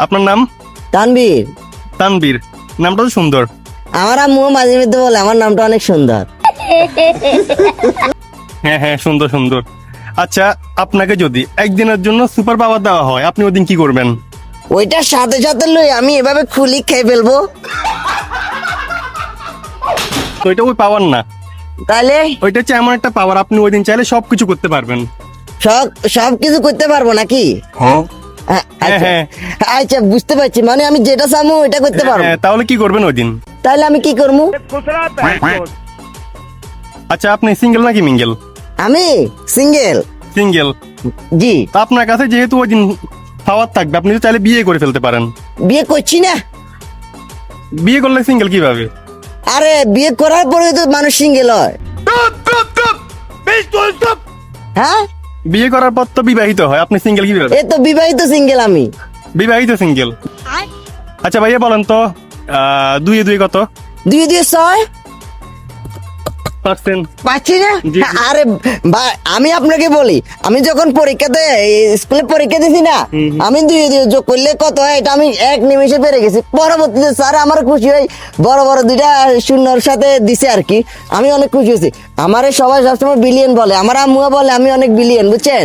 আপনার নাম? তানবীর। তানবীর, নামটা তো সুন্দর। আমার আম্মু মাঝে মধ্যে বলে আমার নামটা অনেক সুন্দর। হ্যাঁ হ্যাঁ, সুন্দর সুন্দর। আচ্ছা, আপনাকে যদি একদিনের জন্য সুপার পাওয়ার দেওয়া হয়, আপনি ওই দিন কি করবেন? ওইটার সাথে সাথে লই আমি এভাবে খুলি খেয়ে ফেলবো। তো এটা ওই পাওয়ার না, তাহলে ওইটা হচ্ছে এমন একটা পাওয়ার, আপনি ওই দিন চাইলে সবকিছু করতে পারবেন। সব সব কিছু করতে পারবো নাকি? হ্যাঁ আচ্ছা হ্যাঁ। আচ্ছা, বুঝতে পারছি, মানে আমি যেটা চামু ওইটা করতে পারবো। হ্যাঁ, তাহলে কি করবেন ওই দিন? তাহলে আমি কি করবো? আচ্ছা, আপনি সিঙ্গেল নাকি মিঙ্গেল? আমি সিঙ্গেল। সিঙ্গেল। জি। তো আপনার কাছে যেহেতু ওই দিন পাওয়ার থাকবে, আপনি তো চাইলে বিয়ে করে ফেলতে পারেন। বিয়ে করছি না। বিয়ে করলে সিঙ্গেল কিভাবে? আরে বিয়ে করার পরে তো মানুষ সিঙ্গেল হয়। হ্যাঁ, বিয়ে করার পর তো বিবাহিত হয়, আপনি সিঙ্গেল কিভাবে? এ তো বিবাহিত সিঙ্গেল আমি। বিবাহিত সিঙ্গেল। আচ্ছা ভাইয়া, বলেন তো দুয়ে দুই কত? 2 2 6 পার্সেন্ট? পাচ্ছি না। জি। আরে আমি আপনাকে বলি, আমি যখন পরীক্ষাতে স্কুলে পরীক্ষা দিছি না, আমি 2 2 যোগ করলে কত হয় এটা আমি এক নিমেষে পেরে গেছি। পরবর্তীতে স্যার আমার খুশি হই বড় বড় 2টা শূন্যর সাথে দিছে আর কি। আমি অনেক খুশি হয়েছি। আমারে সবাই সবসময় বিলিয়ন বলে, আমার আম্মুও বলে আমি অনেক বিলিয়ন, বুঝছেন?